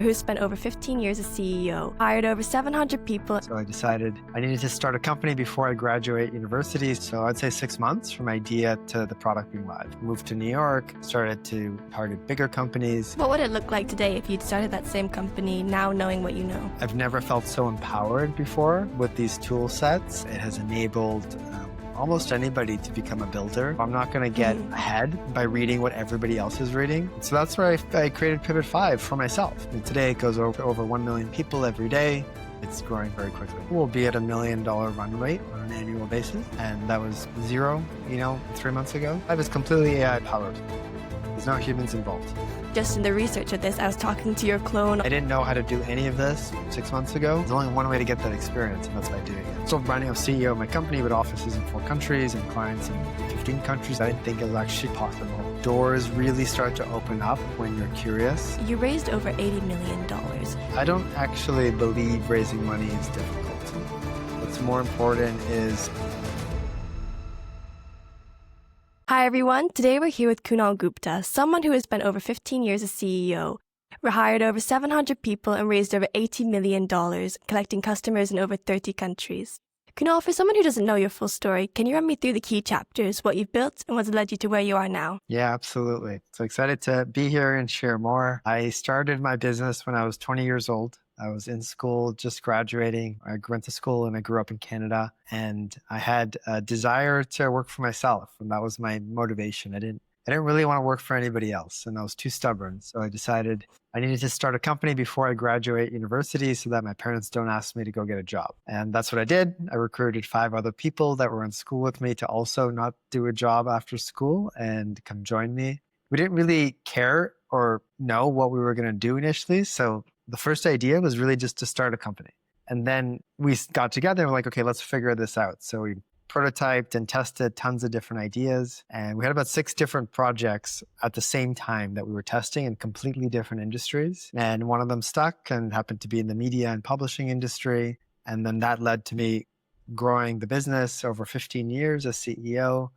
who spent over 15 years as CEO, hired over 700 people. So I decided I needed to start a company before I graduate university. So I'd say 6 months from idea to the product being live. Moved to New York, started to target bigger companies. What would it look like today if you'd started that same company now knowing what you know? I've never felt so empowered before with these tool sets. It has enabled almost anybody to become a builder. I'm not going to get ahead by reading what everybody else is reading. So that's where I created Pivot 5 for myself. And today it goes over 1 million people every day. It's growing very quickly. We'll be at $1 million run rate on an annual basis. And that was zero, 3 months ago. That is completely AI powered. There's no humans involved. Just in the research of this, I was talking to your clone. I didn't know how to do any of this 6 months ago. There's only one way to get that experience, and that's by doing it. So running a CEO of my company with offices in 4 countries and clients in 15 countries, I didn't think it was actually possible. Doors really start to open up when you're curious. You raised over $80 million. I don't actually believe raising money is difficult. What's more important is... Hi everyone, today we're here with Kunal Gupta, someone who has spent over 15 years as CEO, hired over 700 people and raised over $80 million, collecting customers in over 30 countries. Kunal, for someone who doesn't know your full story, can you run me through the key chapters, what you've built and what's led you to where you are now? Yeah, absolutely. So excited to be here and share more. I started my business when I was 20 years old. I was in school, just graduating. I went to school and I grew up in Canada, and I had a desire to work for myself, and that was my motivation. I didn't really want to work for anybody else, and I was too stubborn. So I decided I needed to start a company before I graduate university so that my parents don't ask me to go get a job. And that's what I did. I recruited 5 other people that were in school with me to also not do a job after school and come join me. We didn't really care or know what we were going to do initially. So the first idea was really just to start a company. And then we got together and we're like, okay, let's figure this out. So we prototyped and tested tons of different ideas. And we had about 6 different projects at the same time that we were testing in completely different industries. And one of them stuck and happened to be in the media and publishing industry. And then that led to me growing the business over 15 years as CEO.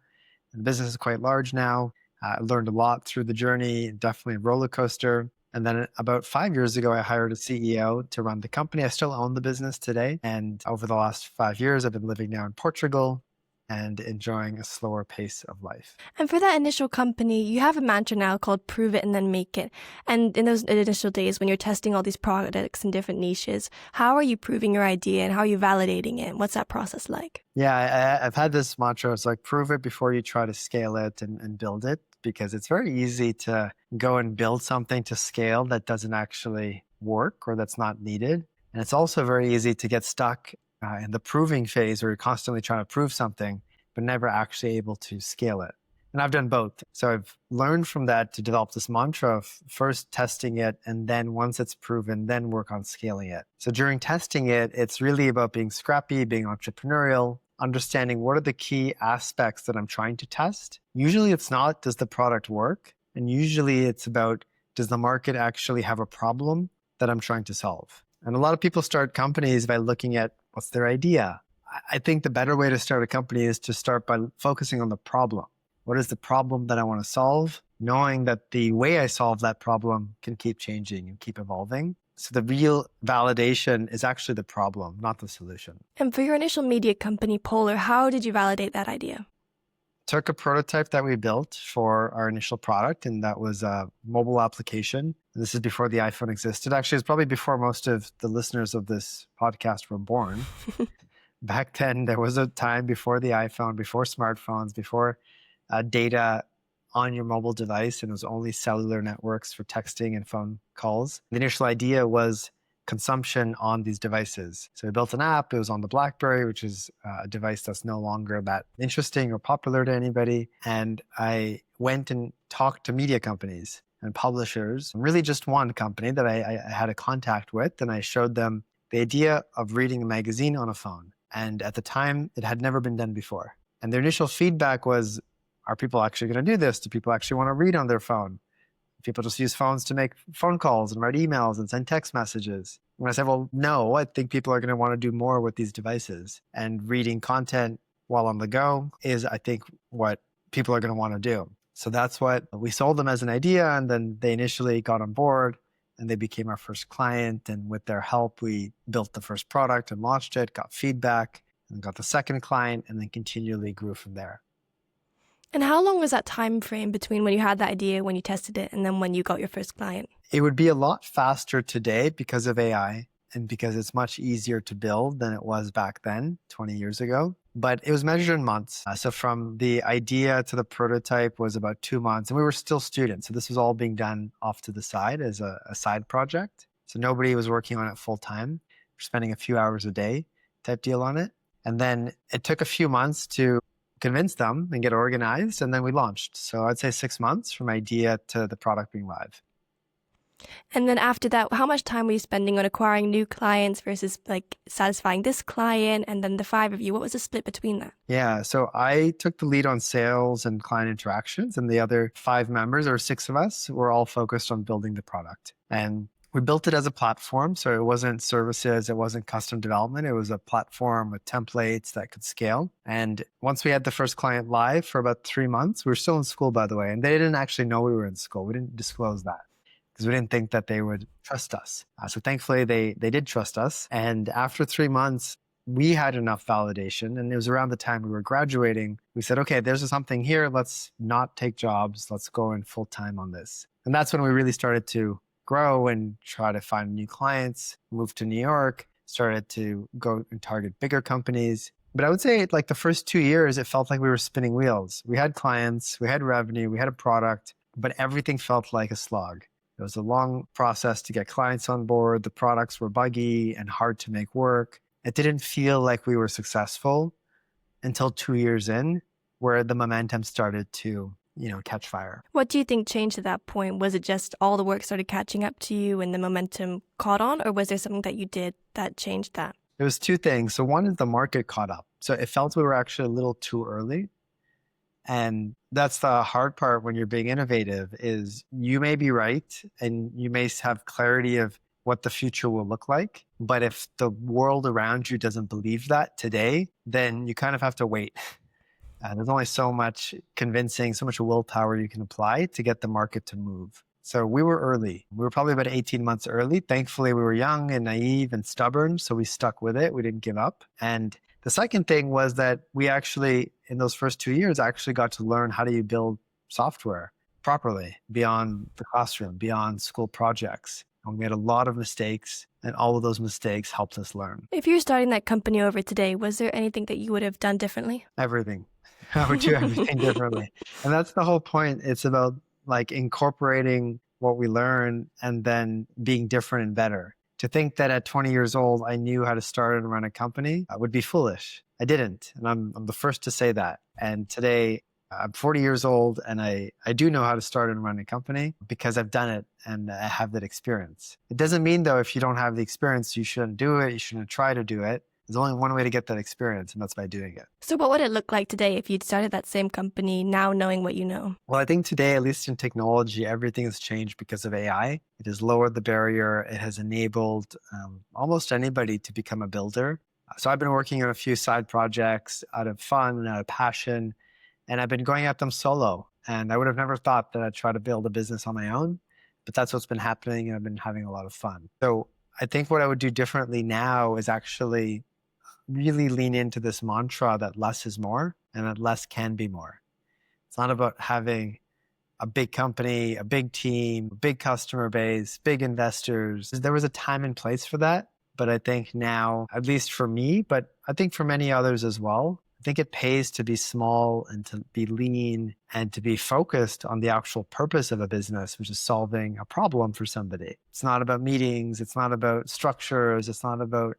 And the business is quite large now. I learned a lot through the journey, definitely a roller coaster. And then about 5 years ago, I hired a CEO to run the company. I still own the business today. And over the last 5 years, I've been living now in Portugal and enjoying a slower pace of life. And for that initial company, you have a mantra now called prove it and then make it. And in those initial days when you're testing all these products in different niches, how are you proving your idea and how are you validating it? What's that process like? Yeah, I've had this mantra. It's like, prove it before you try to scale it and build it, because it's very easy to go and build something to scale that doesn't actually work or that's not needed. And it's also very easy to get stuck in the proving phase where you're constantly trying to prove something, but never actually able to scale it. And I've done both. So I've learned from that to develop this mantra of first testing it, and then once it's proven, then work on scaling it. So during testing it, it's really about being scrappy, being entrepreneurial, understanding what are the key aspects that I'm trying to test. Usually it's not, does the product work? And usually it's about, does the market actually have a problem that I'm trying to solve? And a lot of people start companies by looking at what's their idea. I think the better way to start a company is to start by focusing on the problem. What is the problem that I want to solve? Knowing that the way I solve that problem can keep changing and keep evolving. So the real validation is actually the problem, not the solution. And for your initial media company, Polar, how did you validate that idea? Took a prototype that we built for our initial product, and that was a mobile application. This is before the iPhone existed. Actually, it's probably before most of the listeners of this podcast were born. Back then, there was a time before the iPhone, before smartphones, before data on your mobile device, and it was only cellular networks for texting and phone calls. The initial idea was consumption on these devices. So we built an app. It was on the BlackBerry, which is a device that's no longer that interesting or popular to anybody. And I went and talked to media companies and publishers, really just one company that I had a contact with, and I showed them the idea of reading a magazine on a phone. And at the time, it had never been done before. And their initial feedback was, are people actually going to do this? Do people actually want to read on their phone? People just use phones to make phone calls and write emails and send text messages. And I said, well, no, I think people are going to want to do more with these devices. And reading content while on the go is, I think, what people are going to want to do. So that's what we sold them as an idea. And then they initially got on board. and they became our first client. And with their help, we built the first product and launched it, got feedback, and got the second client, and then continually grew from there. And how long was that time frame between when you had that idea, when you tested it, and then when you got your first client? It would be a lot faster today because of AI and because it's much easier to build than it was back then, 20 years ago. But it was measured in months. So from the idea to the prototype was about 2 months. And we were still students. So this was all being done off to the side as a side project. So nobody was working on it full time. We're spending a few hours a day type deal on it. And then it took a few months to convince them and get organized. And then we launched. So I'd say 6 months from idea to the product being live. And then after that, how much time were you spending on acquiring new clients versus like satisfying this client? And then the 5 of you, what was the split between that? Yeah, so I took the lead on sales and client interactions, and the other 5 members, or 6 of us, were all focused on building the product. And we built it as a platform, so it wasn't services, it wasn't custom development, it was a platform with templates that could scale. And once we had the first client live for about 3 months, we were still in school, by the way, and they didn't actually know we were in school. We didn't disclose that because we didn't think that they would trust us. So thankfully, they did trust us. And after 3 months, we had enough validation, and it was around the time we were graduating. We said, okay, there's something here. Let's not take jobs. Let's go in full time on this. And that's when we really started to grow and try to find new clients, moved to New York, started to go and target bigger companies. But I would say like the first 2 years, it felt like we were spinning wheels. We had clients, we had revenue, we had a product, but everything felt like a slog. It was a long process to get clients on board. The products were buggy and hard to make work. It didn't feel like we were successful until 2 years in, where the momentum started to, catch fire. What do you think changed at that point? Was it just all the work started catching up to you and the momentum caught on, or was there something that you did that changed that? It was two things. So one is the market caught up. So it felt we were actually a little too early. And that's the hard part when you're being innovative is you may be right and you may have clarity of what the future will look like. But if the world around you doesn't believe that today, then you kind of have to wait. There's only so much convincing, so much willpower you can apply to get the market to move. So we were early. We were probably about 18 months early. Thankfully, we were young and naive and stubborn, so we stuck with it. We didn't give up. And the second thing was that we actually, in those first 2 years, actually got to learn how do you build software properly beyond the classroom, beyond school projects. And we made a lot of mistakes, and all of those mistakes helped us learn. If you're starting that company over today, was there anything that you would have done differently? Everything. I would do everything differently. And that's the whole point. It's about like incorporating what we learn and then being different and better. To think that at 20 years old, I knew how to start and run a company would be foolish. I didn't. And I'm the first to say that. And today, I'm 40 years old and I do know how to start and run a company because I've done it and I have that experience. It doesn't mean, though, if you don't have the experience, you shouldn't do it. You shouldn't try to do it. There's only one way to get that experience, and that's by doing it. So what would it look like today if you'd started that same company now knowing what you know? Well, I think today, at least in technology, everything has changed because of AI. It has lowered the barrier. It has enabled almost anybody to become a builder. So I've been working on a few side projects out of fun and out of passion, and I've been going at them solo. And I would have never thought that I'd try to build a business on my own, but that's what's been happening, and I've been having a lot of fun. So I think what I would do differently now is actually really lean into this mantra that less is more and that less can be more. It's not about having a big company, a big team, a big customer base, big investors. There was a time and place for that. But I think now, at least for me, but I think for many others as well, I think it pays to be small and to be lean and to be focused on the actual purpose of a business, which is solving a problem for somebody. It's not about meetings. It's not about structures. It's not about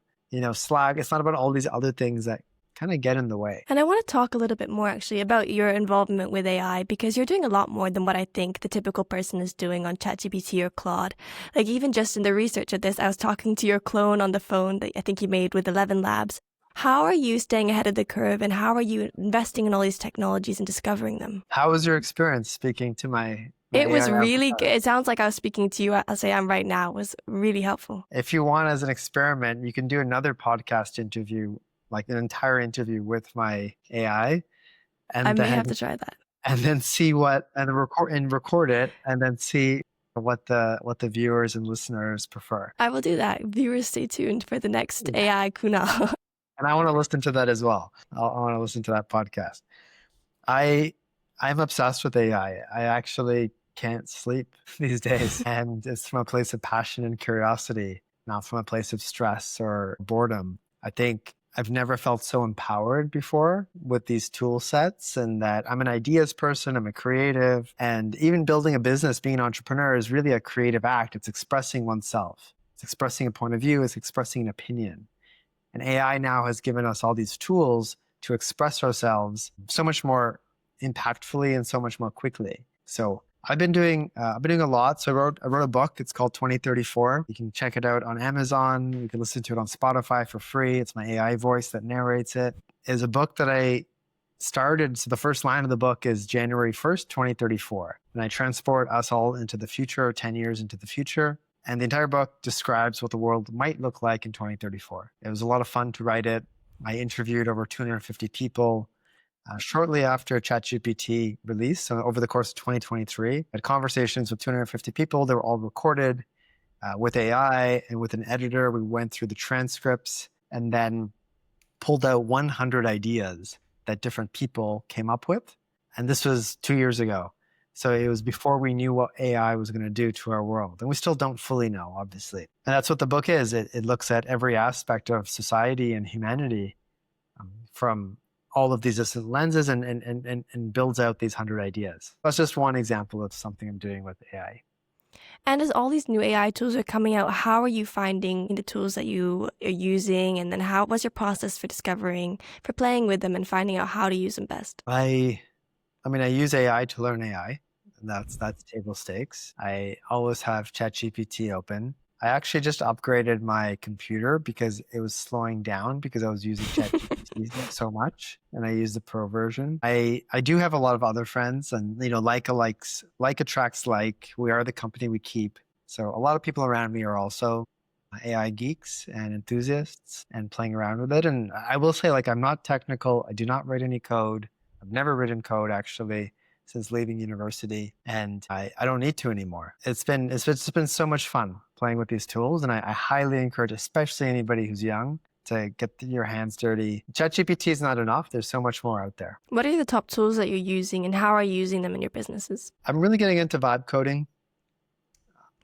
Slack. It's not about all these other things that kind of get in the way. And I want to talk a little bit more actually about your involvement with AI because you're doing a lot more than what I think the typical person is doing on ChatGPT or Claude. Like even just in the research of this, I was talking to your clone on the phone that I think you made with 11 Labs. How are you staying ahead of the curve and how are you investing in all these technologies and discovering them? How was your experience speaking to my It was really good. It sounds like I was speaking to you as I am right now. It was really helpful. If you want, as an experiment, you can do another podcast interview, like an entire interview with my AI. And I may have to try that. And then see record it and then see what the viewers and listeners prefer. I will do that. Viewers, stay tuned for the next AI Kunal. And I want to listen to that as well. I want to listen to that podcast. I I'm obsessed with AI. I actually can't sleep these days, and it's from a place of passion and curiosity, not from a place of stress or boredom. I think I've never felt so empowered before with these tool sets, and that I'm an ideas person, I'm a creative, and even building a business, being an entrepreneur is really a creative act. It's expressing oneself. It's expressing a point of view, it's expressing an opinion. And AI now has given us all these tools to express ourselves so much more impactfully and so much more quickly. So I've been doing a lot. So I wrote a book. It's called 2034. You can check it out on Amazon. You can listen to it on Spotify for free. It's my AI voice that narrates it. It's a book that I started. So the first line of the book is January 1st, 2034. And I transport us all into the future, 10 years into the future. And the entire book describes what the world might look like in 2034. It was a lot of fun to write it. I interviewed over 250 people shortly after ChatGPT release. So over the course of 2023, I had conversations with 250 people. They were all recorded with AI and with an editor. We went through the transcripts and then pulled out 100 ideas that different people came up with. And this was 2 years ago. So it was before we knew what AI was going to do to our world. And we still don't fully know, obviously. And that's what the book is. It looks at every aspect of society and humanity from all of these different lenses and builds out these 100 ideas. That's just one example of something I'm doing with AI. And as all these new AI tools are coming out, how are you finding the tools that you are using? And then what's your process for discovering, for playing with them and finding out how to use them best? I use AI to learn AI. That's table stakes. I always have ChatGPT open. I actually just upgraded my computer because it was slowing down because I was using ChatGPT so much, and I use the pro version. I do have a lot of other friends, and like attracts like. We are the company we keep. So a lot of people around me are also AI geeks and enthusiasts and playing around with it. And I will say, like, I'm not technical. I do not write any code. I've never written code actually since leaving university, and I don't need to anymore. It's just been so much fun playing with these tools, and I highly encourage, especially anybody who's young, to get your hands dirty. ChatGPT is not enough. There's so much more out there. What are the top tools that you're using and how are you using them in your businesses? I'm really getting into vibe coding.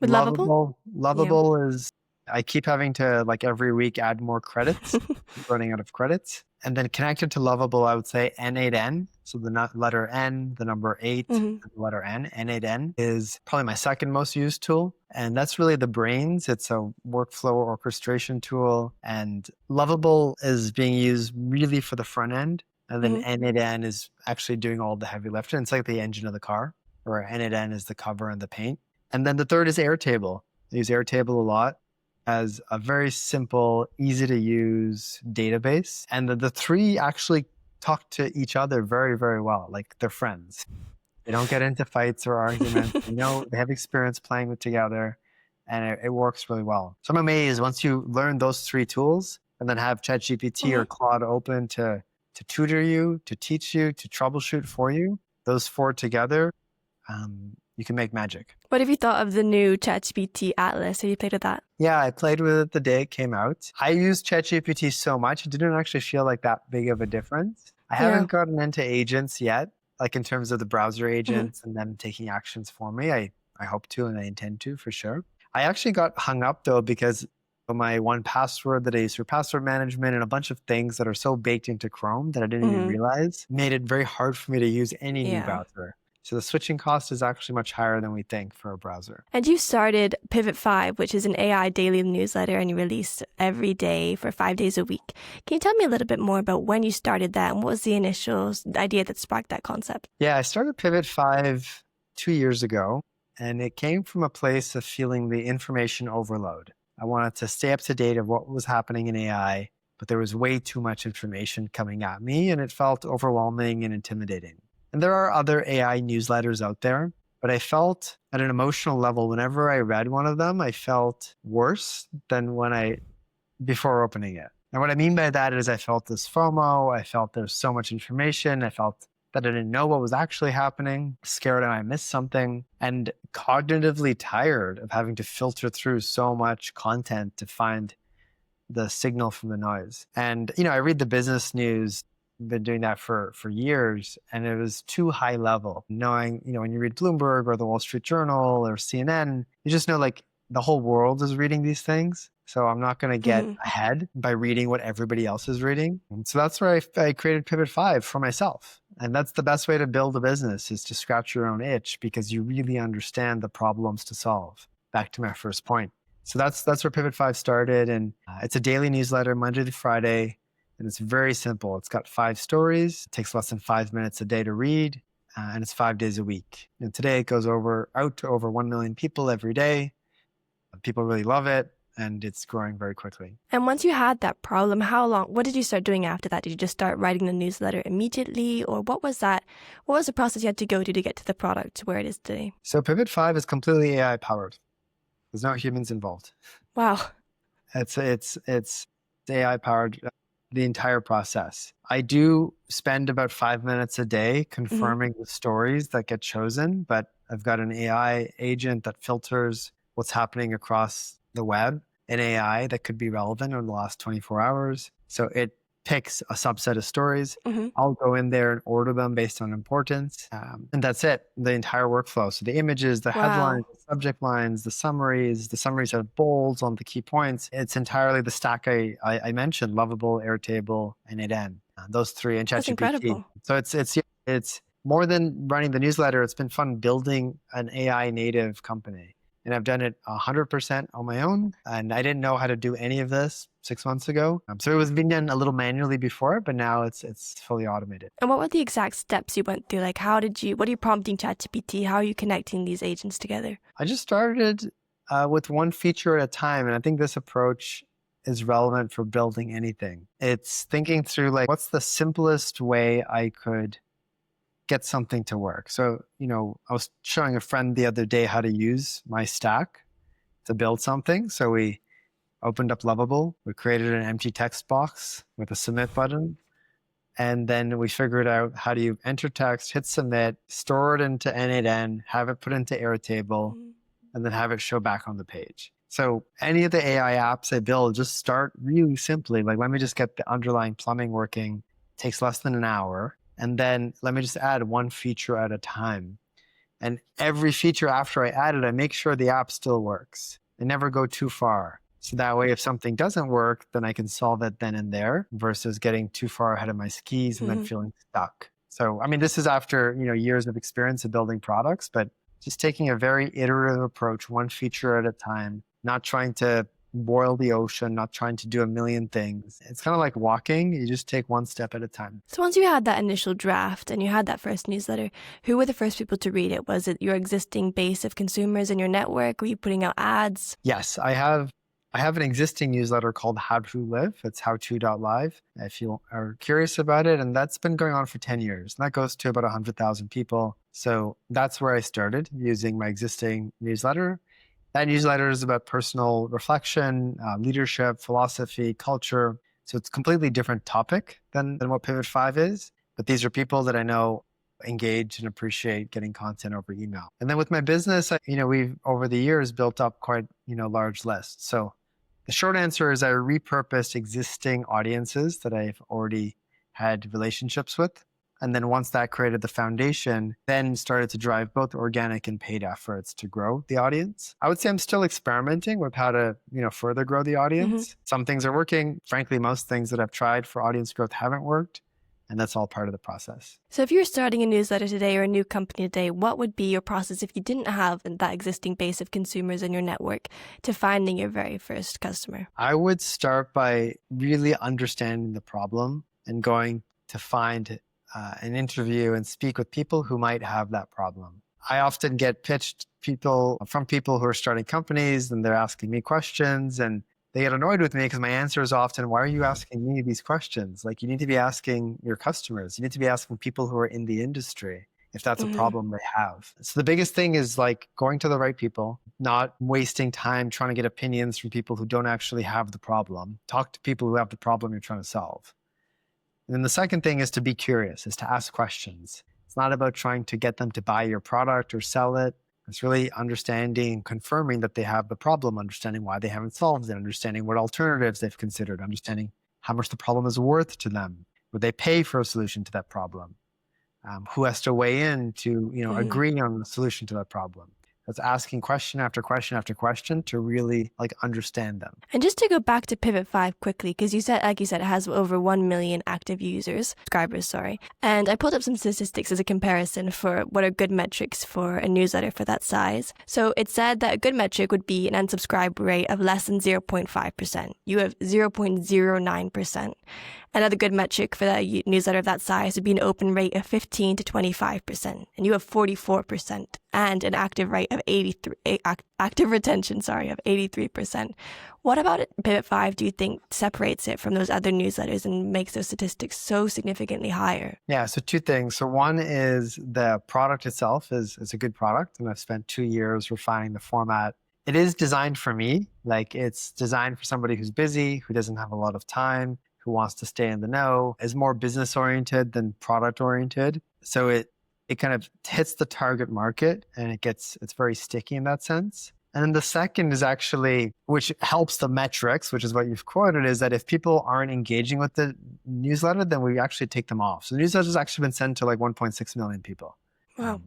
With Lovable? Lovable is, I keep having to, like, every week add more credits, running out of credits. And then connected to Lovable, I would say N8N. So the letter N, the number 8, and the letter N. N8N is probably my second most used tool. And that's really the brains. It's a workflow orchestration tool. And Lovable is being used really for the front end. And then N8N is actually doing all the heavy lifting. It's like the engine of the car, where N8N is the cover and the paint. And then the third is Airtable. I use Airtable a lot as a very simple, easy to use database. And the three actually talk to each other very, very well. Like, they're friends. They don't get into fights or arguments. They have experience playing with together, and it works really well. So I'm amazed once you learn those three tools and then have ChatGPT or Claude open to tutor you, to teach you, to troubleshoot for you. Those four together, you can make magic. What have you thought of the new ChatGPT Atlas? Have you played with that? Yeah, I played with it the day it came out. I used ChatGPT so much, it didn't actually feel like that big of a difference. I haven't gotten into agents yet, like in terms of the browser agents and them taking actions for me. I hope to, and I intend to for sure. I actually got hung up though because of my 1Password that I use for password management and a bunch of things that are so baked into Chrome that I didn't even realize made it very hard for me to use any new browser. So the switching cost is actually much higher than we think for a browser. And you started Pivot 5, which is an AI daily newsletter, and you release every day for 5 days a week. Can you tell me a little bit more about when you started that and what was the initial idea that sparked that concept? Yeah, I started Pivot 5 2 years ago, and it came from a place of feeling the information overload. I wanted to stay up to date of what was happening in AI, but there was way too much information coming at me, and it felt overwhelming and intimidating. And there are other AI newsletters out there, but I felt at an emotional level, whenever I read one of them, I felt worse than before opening it. And what I mean by that is I felt this FOMO. I felt there's so much information. I felt that I didn't know what was actually happening, scared I missed something, and cognitively tired of having to filter through so much content to find the signal from the noise. And, I read the business news, been doing that for years, and it was too high level. Knowing, when you read Bloomberg or the Wall Street Journal or CNN, you just know like the whole world is reading these things. So I'm not going to get Hmm. ahead by reading what everybody else is reading. And so that's where I created Pivot 5 for myself. And that's the best way to build a business, is to scratch your own itch because you really understand the problems to solve. Back to my first point. So that's where Pivot 5 started. And it's a daily newsletter, Monday to Friday. And it's very simple. It's got 5 stories. It takes less than 5 minutes a day to read. And it's 5 days a week. And today it goes out to over 1 million people every day. People really love it. And it's growing very quickly. And once you had that problem, what did you start doing after that? Did you just start writing the newsletter immediately? Or what was that? What was the process you had to go to get to the product to where it is today? So Pivot 5 is completely AI powered. There's no humans involved. Wow. It's AI powered, the entire process. I do spend about 5 minutes a day confirming the stories that get chosen, but I've got an AI agent that filters what's happening across the web, an AI that could be relevant in the last 24 hours. So it picks a subset of stories. I'll go in there and order them based on importance. And that's it, the entire workflow. So the images, the headlines, the subject lines, the summaries have bolds on the key points. It's entirely the stack I mentioned: Lovable, Airtable, and 8N. Those three, and That's ChatGPT. incredible. So it's more than running the newsletter. It's been fun building an AI native company. And I've done it 100% on my own. And I didn't know how to do any of this 6 months ago. So it was being done a little manually before, but now it's fully automated. And what were the exact steps you went through? Like, what are you prompting ChatGPT? How are you connecting these agents together? I just started with one feature at a time. And I think this approach is relevant for building anything. It's thinking through like, what's the simplest way I could get something to work? So, I was showing a friend the other day how to use my stack to build something. So we opened up Lovable. We created an empty text box with a submit button. And then we figured out how do you enter text, hit submit, store it into N8N, have it put into Airtable, and then have it show back on the page. So any of the AI apps I build just start really simply. Like, let me just get the underlying plumbing working. It takes less than an hour. And then let me just add one feature at a time. And every feature after I add it, I make sure the app still works. I never go too far. So that way, if something doesn't work, then I can solve it then and there versus getting too far ahead of my skis and then feeling stuck. So, I mean, this is after, years of experience of building products, but just taking a very iterative approach, one feature at a time, not trying to boil the ocean, not trying to do a million things. It's kind of like walking. You just take one step at a time. So once you had that initial draft and you had that first newsletter, who were the first people to read it? Was it your existing base of consumers in your network? Were you putting out ads? Yes, I have an existing newsletter called How to Live. It's howto.live if you are curious about it. And that's been going on for 10 years. And that goes to about 100,000 people. So that's where I started, using my existing newsletter. That newsletter is about personal reflection, leadership, philosophy, culture. So it's a completely different topic than what Pivot 5 is. But these are people that I know engage and appreciate getting content over email. And then with my business, we've over the years built up quite, large lists. So the short answer is I repurposed existing audiences that I've already had relationships with. And then once that created the foundation, then started to drive both organic and paid efforts to grow the audience. I would say I'm still experimenting with how to, further grow the audience. Some things are working. Frankly, most things that I've tried for audience growth haven't worked. And that's all part of the process. So if you're starting a newsletter today or a new company today, what would be your process if you didn't have that existing base of consumers in your network to finding your very first customer? I would start by really understanding the problem and going to find an interview and speak with people who might have that problem. I often get pitched from people who are starting companies, and they're asking me questions, and they get annoyed with me because my answer is often, why are you asking me these questions? Like, you need to be asking your customers. You need to be asking people who are in the industry if that's a problem they have. So the biggest thing is like going to the right people, not wasting time trying to get opinions from people who don't actually have the problem. Talk to people who have the problem you're trying to solve. And then the second thing is to be curious, is to ask questions. It's not about trying to get them to buy your product or sell it. It's really understanding, confirming that they have the problem, understanding why they haven't solved it, understanding what alternatives they've considered, understanding how much the problem is worth to them. Would they pay for a solution to that problem? Who has to weigh in to agree on the solution to that problem? That's asking question after question after question to really understand them. And just to go back to Pivot 5 quickly, because you said, it has over 1 million active subscribers, sorry. And I pulled up some statistics as a comparison for what are good metrics for a newsletter for that size. So it said that a good metric would be an unsubscribe rate of less than 0.5%. You have 0.09%. Another good metric for that newsletter of that size would be an open rate of 15 to 25%, and you have 44%, and an active rate of active retention, of 83%. What about Pivot 5 do you think separates it from those other newsletters and makes those statistics so significantly higher? Yeah, so two things. So one is the product itself is a good product, and I've spent 2 years refining the format. It is designed for me. It's designed for somebody who's busy, who doesn't have a lot of time, who wants to stay in the know, is more business oriented than product oriented. So it kind of hits the target market, and it's very sticky in that sense. And then the second is actually, which helps the metrics, which is what you've quoted, is that if people aren't engaging with the newsletter, then we actually take them off. So the newsletter has actually been sent to 1.6 million people. Wow.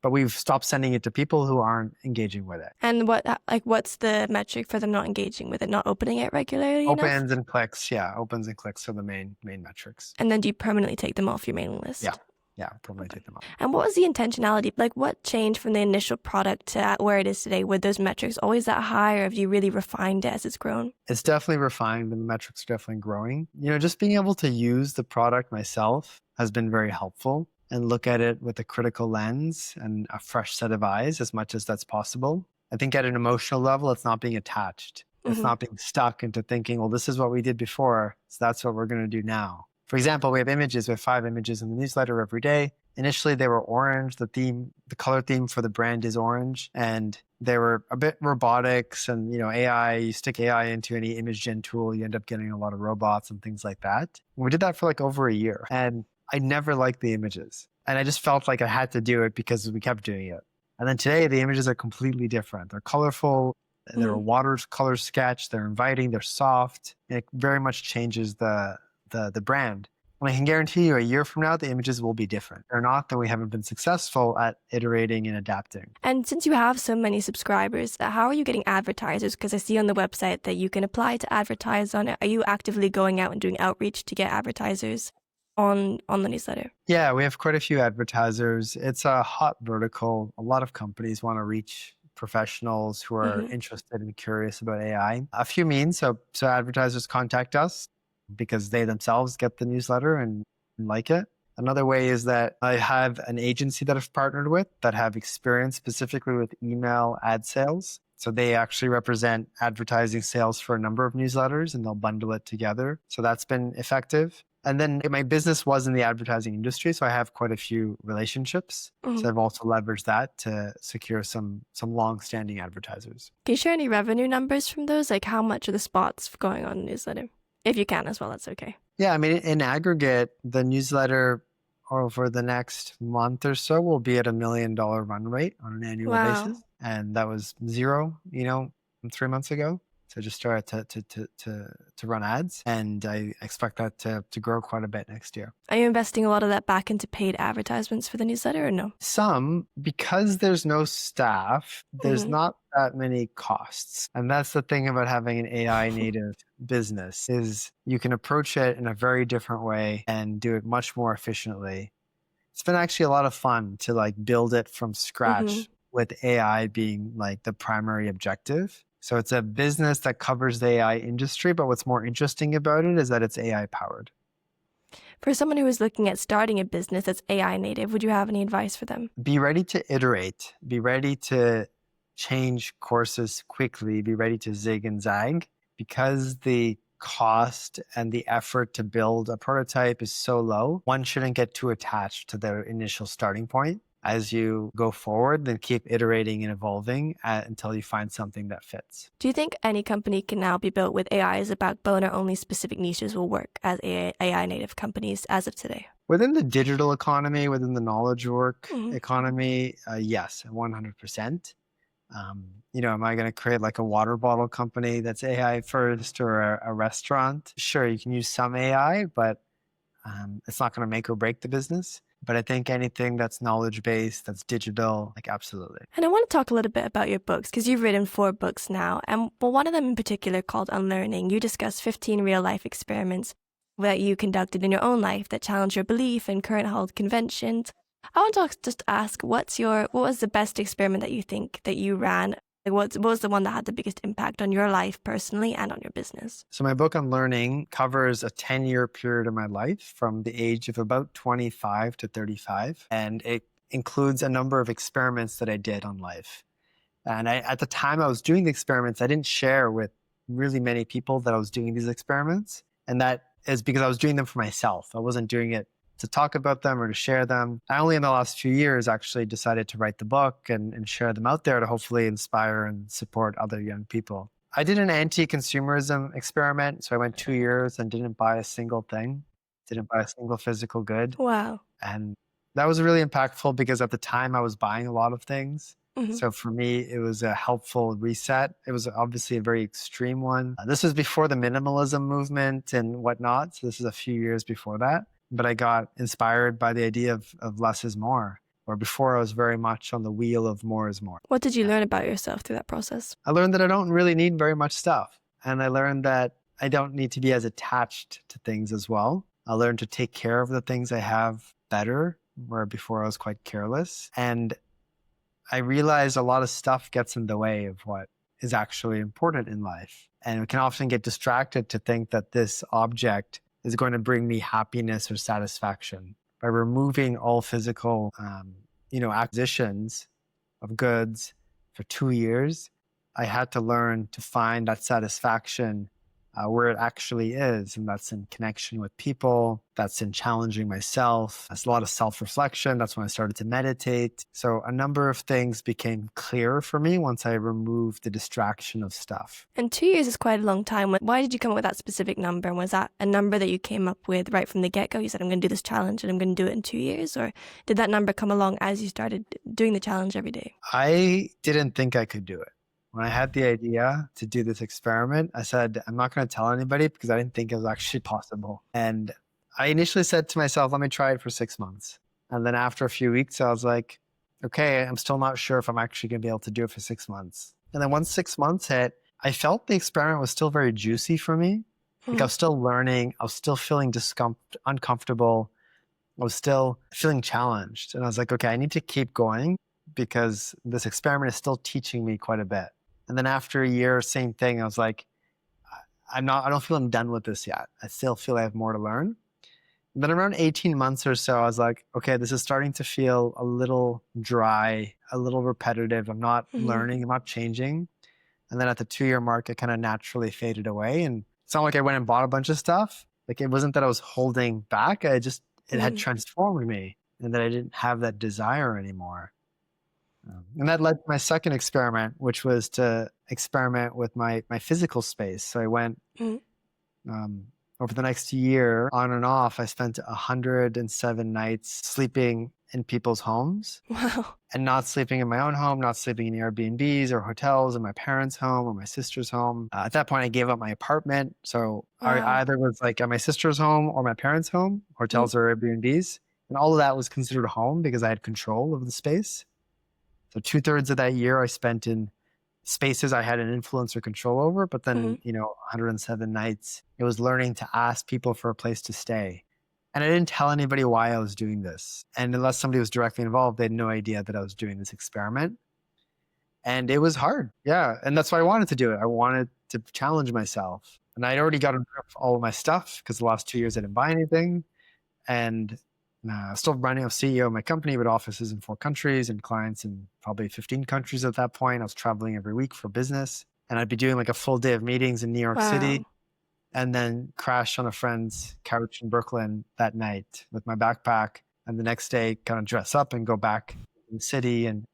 But we've stopped sending it to people who aren't engaging with it. And what's the metric for them not engaging with it, not opening it regularly Opens enough? and clicks, yeah. Opens and clicks are the main metrics. And then do you permanently take them off your mailing list? Yeah, permanently take them off. And what was the intentionality? What changed from the initial product to where it is today? Were those metrics always that high, or have you really refined it as it's grown? It's definitely refined. The metrics are definitely growing. Just being able to use the product myself has been very helpful, and look at it with a critical lens and a fresh set of eyes as much as that's possible. I think at an emotional level, it's not being attached. It's not being stuck into thinking, well, this is what we did before, so that's what we're going to do now. For example, we have images. We have 5 images in the newsletter every day. Initially, they were orange. The color theme for the brand is orange, and they were a bit robotics and AI. You stick AI into any image gen tool, you end up getting a lot of robots and things like that. And we did that for over a year, and I never liked the images, and I just felt like I had to do it because we kept doing it. And then today, the images are completely different. They're colorful. They're a watercolor sketch. They're inviting. They're soft. It very much changes the brand. And I can guarantee you a year from now, the images will be different. If they're not, then we haven't been successful at iterating and adapting. And since you have so many subscribers, how are you getting advertisers? Because I see on the website that you can apply to advertise on it. Are you actively going out and doing outreach to get advertisers on the newsletter? Yeah, we have quite a few advertisers. It's a hot vertical. A lot of companies want to reach professionals who are interested and curious about AI. A few means. So advertisers contact us because they themselves get the newsletter and like it. Another way is that I have an agency that I've partnered with that have experience specifically with email ad sales. So they actually represent advertising sales for a number of newsletters, and they'll bundle it together. So that's been effective. And then my business was in the advertising industry, so I have quite a few relationships. So I've also leveraged that to secure some long-standing advertisers. Can you share any revenue numbers from those? How much are the spots going on the newsletter? If you can as well, that's okay. Yeah, I mean, in aggregate, the newsletter over the next month or so will be at $1 million run rate on an annual basis. And that was 0, 3 months ago. So just started to run ads, and I expect that to grow quite a bit next year. Are you investing a lot of that back into paid advertisements for the newsletter or no? Some, because there's no staff, there's not that many costs. And that's the thing about having an AI native business, is you can approach it in a very different way and do it much more efficiently. It's been actually a lot of fun to build it from scratch with AI being the primary objective. So it's a business that covers the AI industry, but what's more interesting about it is that it's AI powered. For someone who is looking at starting a business that's AI native, would you have any advice for them? Be ready to iterate. Be ready to change courses quickly. Be ready to zig and zag, because the cost and the effort to build a prototype is so low. One shouldn't get too attached to their initial starting point. as you go forward, then keep iterating and evolving until you find something that fits. Do you think any company can now be built with AI as a backbone, or only specific niches will work as AI native companies as of today? Within the digital economy, within the knowledge work Mhm. economy, yes, 100%. Am I going to create like a water bottle company that's AI first, or a restaurant? Sure, you can use some AI, but it's not going to make or break the business. But I think anything that's knowledge based, that's digital, like absolutely. And I want to talk a little bit about your books, because you've written 4 books now. And one of them in particular, called Unlearning, you discuss 15 real life experiments that you conducted in your own life that challenge your belief and current held conventions. I want to just ask, what was the best experiment that you think that you ran? Like, what was the one that had the biggest impact on your life personally and on your business? So my book Unlearning covers a 10-year period of my life from the age of about 25 to 35. And it includes a number of experiments that I did on life. And at the time I was doing the experiments, I didn't share with really many people that I was doing these experiments. And that is because I was doing them for myself. I wasn't doing it to talk about them or to share them. I only in the last few years actually decided to write the book and share them out there to hopefully inspire and support other young people. I did an anti-consumerism experiment. So I went 2 years and didn't buy a single thing, didn't buy a single physical good. Wow. And that was really impactful because at the time I was buying a lot of things. Hmm. So for me, it was a helpful reset. It was obviously a very extreme one. This was before the minimalism movement and whatnot. So this is a few years before that. But I got inspired by the idea of less is more. Or before, I was very much on the wheel of more is more. What did you learn about yourself through that process? I learned that I don't really need very much stuff. And I learned that I don't need to be as attached to things as well. I learned to take care of the things I have better, where before I was quite careless. And I realized a lot of stuff gets in the way of what is actually important in life. And we can often get distracted to think that this object is going to bring me happiness or satisfaction. By removing all physical, acquisitions of goods for 2 years, I had to learn to find that satisfaction where it actually is. And that's in connection with people, that's in challenging myself. That's a lot of self-reflection. That's when I started to meditate. So a number of things became clearer for me once I removed the distraction of stuff. And 2 years is quite a long time. Why did you come up with that specific number? And was that a number that you came up with right from the get-go? You said, I'm going to do this challenge and I'm going to do it in 2 years? Or did that number come along as you started doing the challenge every day? I didn't think I could do it. When I had the idea to do this experiment, I said, I'm not going to tell anybody because I didn't think it was actually possible. And I initially said to myself, let me try it for 6 months. And then after a few weeks, I was like, okay, I'm still not sure if I'm actually going to be able to do it for 6 months. And then once 6 months hit, I felt the experiment was still very juicy for me. Like I was still learning. I was still feeling uncomfortable. I was still feeling challenged. And I was like, okay, I need to keep going because this experiment is still teaching me quite a bit. And then after a year, same thing. I was like, I don't feel I'm done with this yet. I still feel I have more to learn. And then around 18 months or so, I was like, okay, this is starting to feel a little dry, a little repetitive. I'm not learning, I'm not changing. And then at the 2-year mark, it kind of naturally faded away. And it's not like I went and bought a bunch of stuff. Like it wasn't that I was holding back. It had transformed me and that I didn't have that desire anymore. And that led to my second experiment, which was to experiment with my physical space. So I went over the next year, on and off, I spent 107 nights sleeping in people's homes. Wow. And not sleeping in my own home, not sleeping in Airbnbs or hotels, in my parents' home or my sister's home. At that point, I gave up my apartment. So I either was like at my sister's home or my parents' home, hotels or Airbnbs. And all of that was considered home because I had control of the space. So 2/3 of that year I spent in spaces I had an influence or control over, but then, 107 nights, it was learning to ask people for a place to stay. And I didn't tell anybody why I was doing this. And unless somebody was directly involved, they had no idea that I was doing this experiment. And it was hard. Yeah. And that's why I wanted to do it. I wanted to challenge myself. And I'd already gotten rid of all of my stuff because the last 2 years I didn't buy anything. And still running, I was CEO of my company with offices in 4 countries and clients in probably 15 countries at that point. I was traveling every week for business. And I'd be doing like a full day of meetings in New York City. And then crash on a friend's couch in Brooklyn that night with my backpack. And the next day, kind of dress up and go back in the city and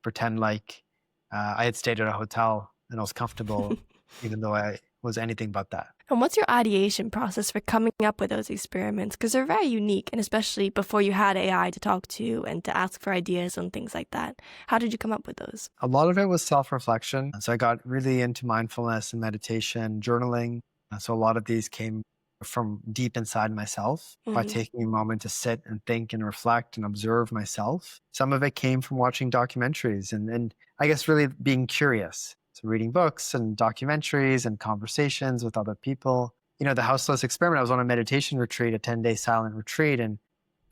pretend like I had stayed at a hotel and I was comfortable, even though I was anything but that. And what's your ideation process for coming up with those experiments? Because they're very unique, and especially before you had AI to talk to and to ask for ideas and things like that. How did you come up with those? A lot of it was self-reflection. So I got really into mindfulness and meditation, journaling. So a lot of these came from deep inside myself by Hmm. taking a moment to sit and think and reflect and observe myself. Some of it came from watching documentaries and I guess really being curious. So reading books and documentaries and conversations with other people. The houseless experiment, I was on a meditation retreat, a 10-day silent retreat. And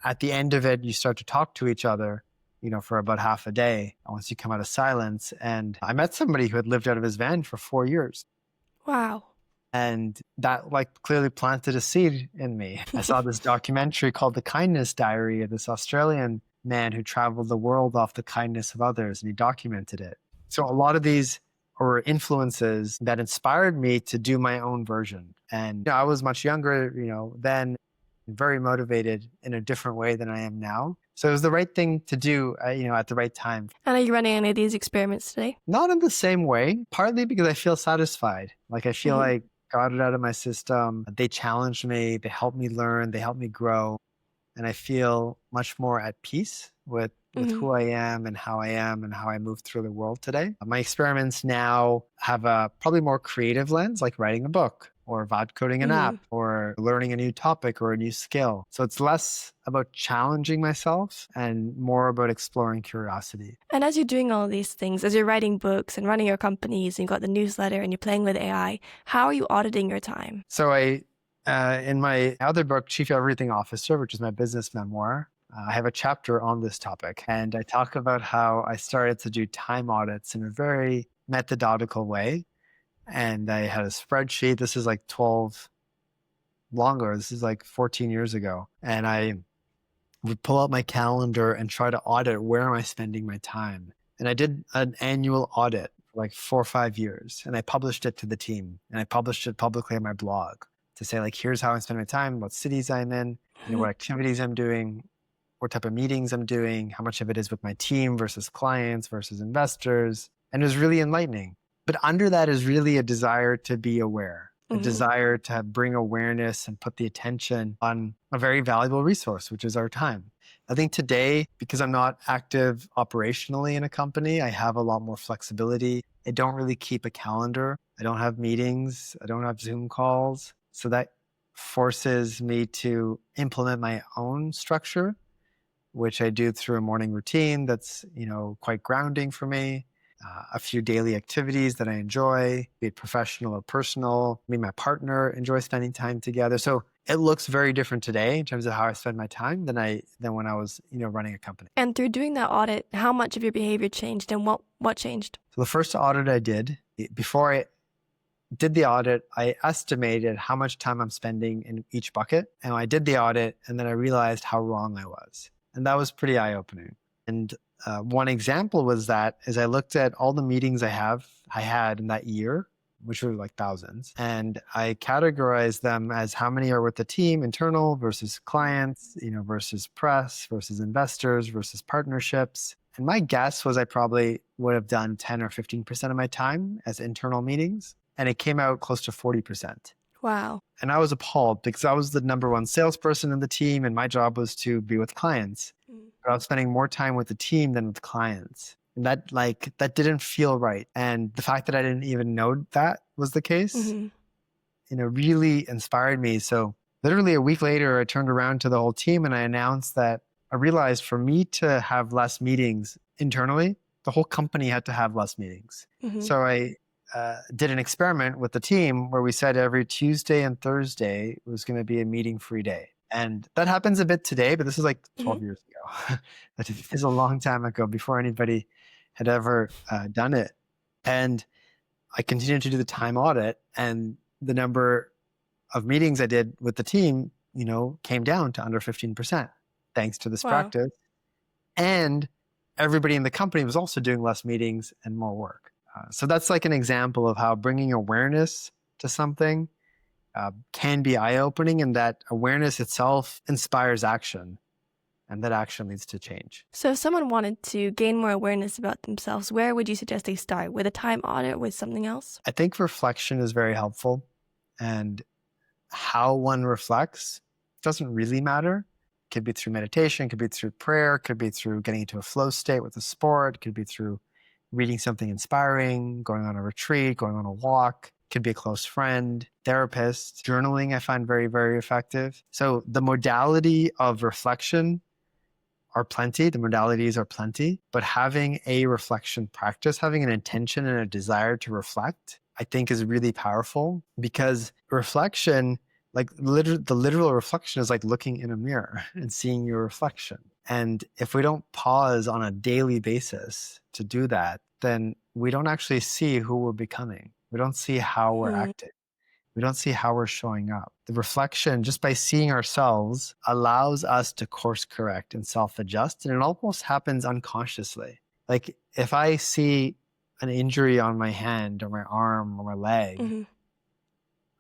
at the end of it, you start to talk to each other, for about half a day once you come out of silence. And I met somebody who had lived out of his van for 4 years. Wow. And that clearly planted a seed in me. I saw this documentary called The Kindness Diary of this Australian man who traveled the world off the kindness of others, and he documented it. So a lot of these were influences that inspired me to do my own version. And I was much younger, then, very motivated in a different way than I am now. So it was the right thing to do, at the right time. And are you running any of these experiments today? Not in the same way, partly because I feel satisfied. I feel Hmm. like got it out of my system. They challenged me, they helped me learn, they helped me grow. And I feel much more at peace with Hmm. who I am and how I move through the world today. My experiments now have a probably more creative lens, like writing a book or vibe coding an Hmm. app or learning a new topic or a new skill. So it's less about challenging myself and more about exploring curiosity. And as you're doing all these things, as you're writing books and running your companies, and you've got the newsletter and you're playing with AI, how are you auditing your time? So in my other book, Chief Everything Officer, which is my business memoir, I have a chapter on this topic. And I talk about how I started to do time audits in a very methodological way. And I had a spreadsheet. This is 12 longer. This is 14 years ago. And I would pull out my calendar and try to audit where am I spending my time. And I did an annual audit for 4 or 5 years. And I published it to the team. And I published it publicly on my blog to say, here's how I spend my time, what cities I'm in, what activities I'm doing, what type of meetings I'm doing, how much of it is with my team versus clients versus investors. And it was really enlightening. But under that is really a desire to be aware, a desire to bring awareness and put the attention on a very valuable resource, which is our time. I think today, because I'm not active operationally in a company, I have a lot more flexibility. I don't really keep a calendar. I don't have meetings. I don't have Zoom calls. So that forces me to implement my own structure, which I do through a morning routine that's, quite grounding for me. A few daily activities that I enjoy, be it professional or personal. Me and my partner enjoy spending time together. So it looks very different today in terms of how I spend my time than when I was, running a company. And through doing that audit, how much of your behavior changed, and what changed? So the first audit I did, before I did the audit, I estimated how much time I'm spending in each bucket. And I did the audit, and then I realized how wrong I was. And that was pretty eye-opening. And one example was that as I looked at all the meetings I had in that year, which were thousands, and I categorized them as how many are with the team, internal versus clients, versus press versus investors versus partnerships. And my guess was I probably would have done 10 or 15% of my time as internal meetings. And it came out close to 40%. Wow. And I was appalled because I was the number one salesperson in the team and my job was to be with clients. But I was spending more time with the team than with clients. And that didn't feel right. And the fact that I didn't even know that was the case, really inspired me. So literally a week later, I turned around to the whole team and I announced that I realized for me to have less meetings internally, the whole company had to have less meetings. So I did an experiment with the team where we said every Tuesday and Thursday was going to be a meeting-free day. And that happens a bit today, but this is 12 years ago. That is a long time ago before anybody had ever done it. And I continued to do the time audit, and the number of meetings I did with the team, came down to under 15%, thanks to this practice. And everybody in the company was also doing less meetings and more work. So that's an example of how bringing awareness to something can be eye-opening, and that awareness itself inspires action. And that action leads to change. So if someone wanted to gain more awareness about themselves, where would you suggest they start? With a time audit or with something else? I think reflection is very helpful. And how one reflects doesn't really matter. It could be through meditation, could be through prayer, could be through getting into a flow state with a sport, could be through reading something inspiring, going on a retreat, going on a walk, could be a close friend, therapist. Journaling I find very, very effective. So the modality of reflection are plenty, the modalities are plenty, but having a reflection practice, having an intention and a desire to reflect, I think is really powerful, because reflection, like the literal reflection, is like looking in a mirror and seeing your reflection. And if we don't pause on a daily basis to do that, then we don't actually see who we're becoming. We don't see how we're acting. We don't see how we're showing up. The reflection, just by seeing ourselves, allows us to course correct and self-adjust. And it almost happens unconsciously. Like if I see an injury on my hand or my arm or my leg,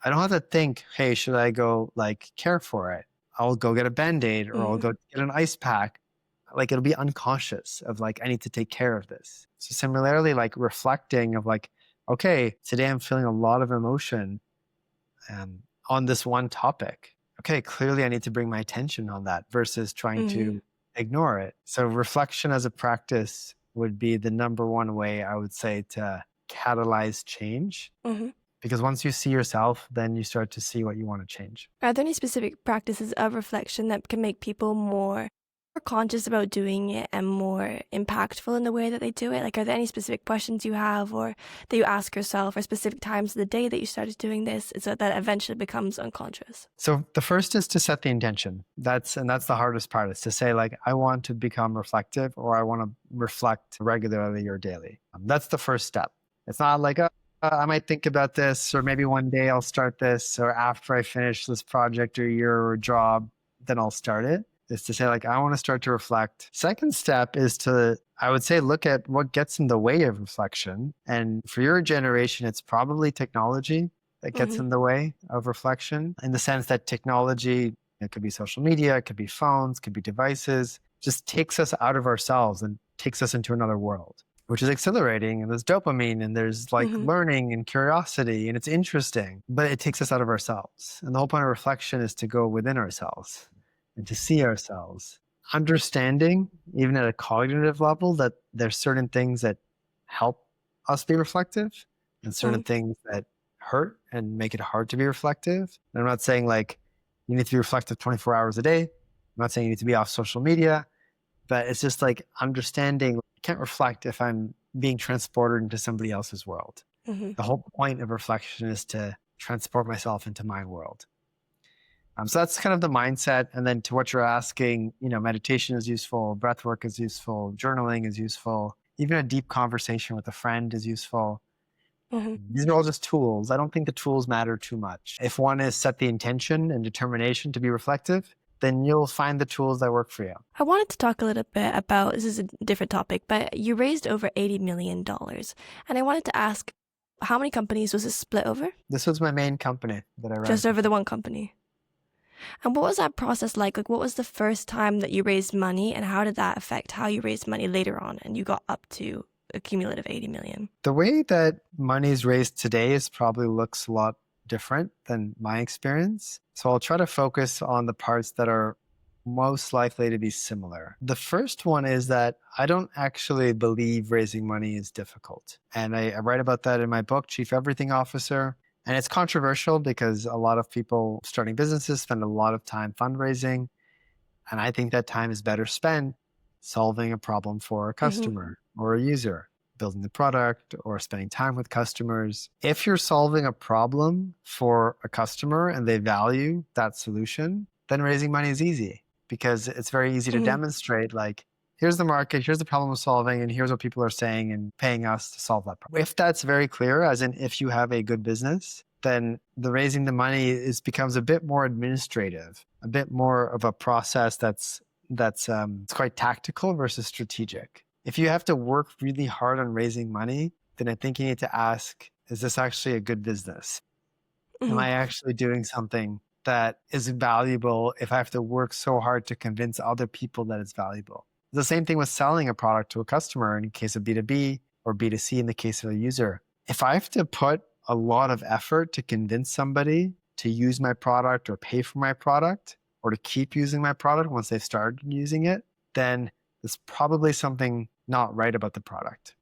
I don't have to think, hey, should I go like care for it? I'll go get a Band-Aid or I'll go get an ice pack. Like it'll be unconscious of like, I need to take care of this. So similarly, like reflecting of like, okay, today I'm feeling a lot of emotion on this one topic. Okay, clearly I need to bring my attention on that versus trying to ignore it. So reflection as a practice would be the number one way I would say to catalyze change. Because once you see yourself, then you start to see what you want to change. Are there any specific practices of reflection that can make people more conscious about doing it and more impactful in the way that they do it? Like, are there any specific questions you have or that you ask yourself, or specific times of the day that you started doing this, so that eventually becomes unconscious? So the first is to set the intention. That's the hardest part, is to say like, I want to become reflective, or I want to reflect regularly or daily. That's the first step. It's not like, I might think about this, or maybe one day I'll start this, or after I finish this project or year or job, then I'll start it. Is to say like, I want to start to reflect. Second step is to, I would say, look at what gets in the way of reflection. And for your generation, it's probably technology that gets in the way of reflection, in the sense that technology, it could be social media, it could be phones, it could be devices, just takes us out of ourselves and takes us into another world, which is exhilarating. And there's dopamine and there's like learning and curiosity, and it's interesting, but it takes us out of ourselves. And the whole point of reflection is to go within ourselves and to see ourselves, understanding, even at a cognitive level, that there's certain things that help us be reflective and certain things that hurt and make it hard to be reflective. And I'm not saying like you need to be reflective 24 hours a day. I'm not saying you need to be off social media, but it's just like understanding I can't reflect if I'm being transported into somebody else's world. The whole point of reflection is to transport myself into my world. So that's kind of the mindset. And then to what you're asking, meditation is useful, breath work is useful, journaling is useful, even a deep conversation with a friend is useful. These are all just tools. I don't think the tools matter too much. If one is set the intention and determination to be reflective, then you'll find the tools that work for you. I wanted to talk a little bit about, this is a different topic, but you raised over $80 million. And I wanted to ask, how many companies was this split over? This was my main company that I ran. Just over the one company. And what was that process like? Like, what was the first time that you raised money, and how did that affect how you raised money later on and you got up to a cumulative 80 million? The way that money is raised today is probably looks a lot different than my experience. So I'll try to focus on the parts that are most likely to be similar. The first one is that I don't actually believe raising money is difficult. And I write about that in my book, Chief Everything Officer. And it's controversial because a lot of people starting businesses spend a lot of time fundraising. And I think that time is better spent solving a problem for a customer or a user, building the product or spending time with customers. If you're solving a problem for a customer and they value that solution, then raising money is easy, because it's very easy to demonstrate like, here's the market, here's the problem we're solving, and here's what people are saying and paying us to solve that problem. If that's very clear, as in if you have a good business, then the raising the money becomes a bit more administrative, a bit more of a process that's it's quite tactical versus strategic. If you have to work really hard on raising money, then I think you need to ask, is this actually a good business? Am I actually doing something that is valuable if I have to work so hard to convince other people that it's valuable? The same thing with selling a product to a customer in case of B2B or B2C in the case of a user. If I have to put a lot of effort to convince somebody to use my product or pay for my product or to keep using my product once they've started using it, then there's probably something not right about the product.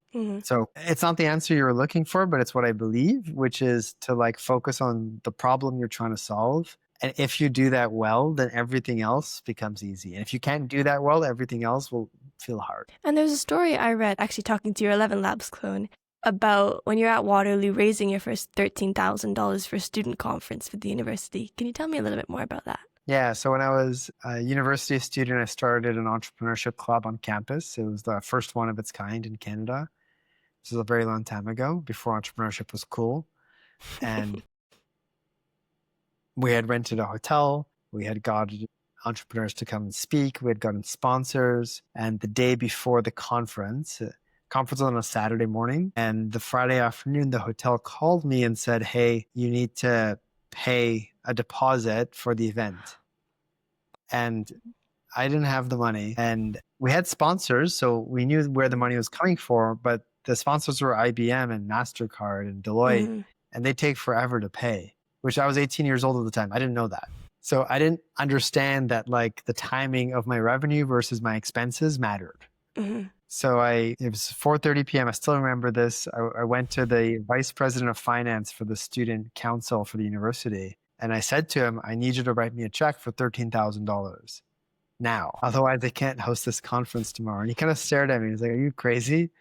So it's not the answer you're looking for, but it's what I believe, which is to like focus on the problem you're trying to solve. And if you do that well, then everything else becomes easy. And if you can't do that well, everything else will feel hard. And there's a story I read, actually talking to your 11 Labs clone, about when you're at Waterloo raising your first $13,000 for a student conference for the university. Can you tell me a little bit more about that? Yeah, so when I was a university student, I started an entrepreneurship club on campus. It was the first one of its kind in Canada. This is a very long time ago, before entrepreneurship was cool. And we had rented a hotel. We had got entrepreneurs to come and speak. We had gotten sponsors. And the day before the conference was on a Saturday morning. And the Friday afternoon, the hotel called me and said, hey, you need to pay a deposit for the event. And I didn't have the money. And we had sponsors, so we knew where the money was coming for, but the sponsors were IBM and MasterCard and Deloitte, and they take forever to pay, which I was 18 years old at the time. I didn't know that. So I didn't understand that like the timing of my revenue versus my expenses mattered. So it was 4:30 p.m. I still remember this. I went to the vice president of finance for the student council for the university. And I said to him, I need you to write me a check for $13,000 now. Otherwise, I can't host this conference tomorrow. And he kind of stared at me. He's like, are you crazy?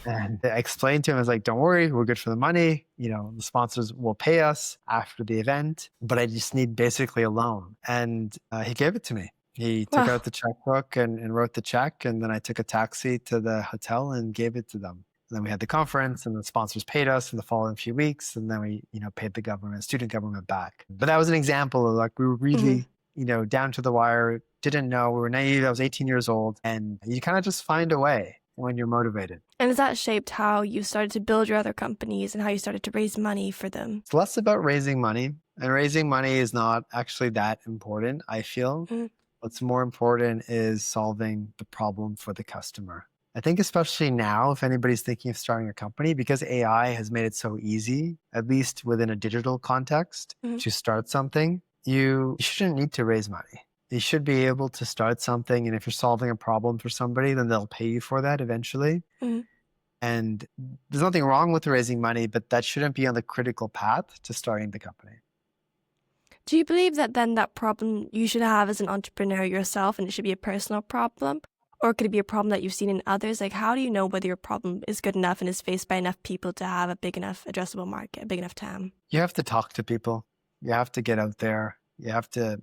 And I explained to him, I was like, don't worry, we're good for the money. You know, the sponsors will pay us after the event, but I just need basically a loan. And he gave it to me. He took out the checkbook and wrote the check. And then I took a taxi to the hotel and gave it to them. And then we had the conference and the sponsors paid us in the following few weeks. And then we, paid the student government back. But that was an example of like, we were really, down to the wire, didn't know, we were naive. I was 18 years old, and you kind of just find a way when you're motivated. And has that shaped how you started to build your other companies and how you started to raise money for them? It's less about raising money, and raising money is not actually that important, I feel. What's more important is solving the problem for the customer. I think especially now, if anybody's thinking of starting a company, because AI has made it so easy, at least within a digital context, to start something, you shouldn't need to raise money. You should be able to start something, and if you're solving a problem for somebody, then they'll pay you for that eventually. And there's nothing wrong with raising money, but that shouldn't be on the critical path to starting the company. Do you believe that then that problem you should have as an entrepreneur yourself, and it should be a personal problem? Or could it be a problem that you've seen in others? Like, how do you know whether your problem is good enough and is faced by enough people to have a big enough addressable market, a big enough TAM? You have to talk to people. You have to get out there. You have to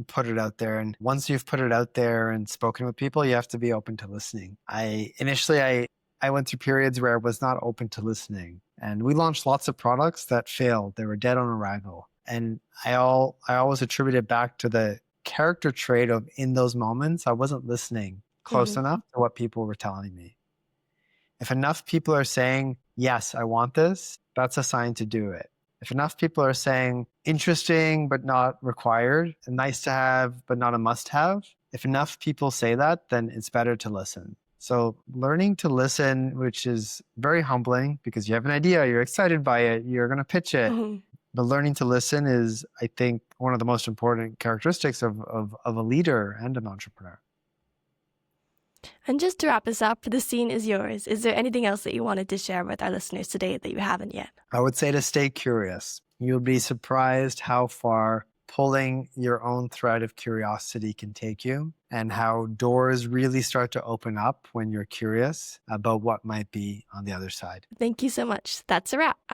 put it out there. And once you've put it out there and spoken with people, you have to be open to listening. Initially, I went through periods where I was not open to listening. And we launched lots of products that failed. They were dead on arrival. And I always attribute it back to the character trait of, in those moments, I wasn't listening close enough to what people were telling me. If enough people are saying, yes, I want this, that's a sign to do it. If enough people are saying, interesting but not required, and nice to have but not a must have, if enough people say that, then it's better to listen. So learning to listen, which is very humbling because you have an idea, you're excited by it, you're going to pitch it. But learning to listen is, I think, one of the most important characteristics of a leader and an entrepreneur. And just to wrap this up, the scene is yours. Is there anything else that you wanted to share with our listeners today that you haven't yet? I would say to stay curious. You'll be surprised how far pulling your own thread of curiosity can take you, and how doors really start to open up when you're curious about what might be on the other side. Thank you so much. That's a wrap.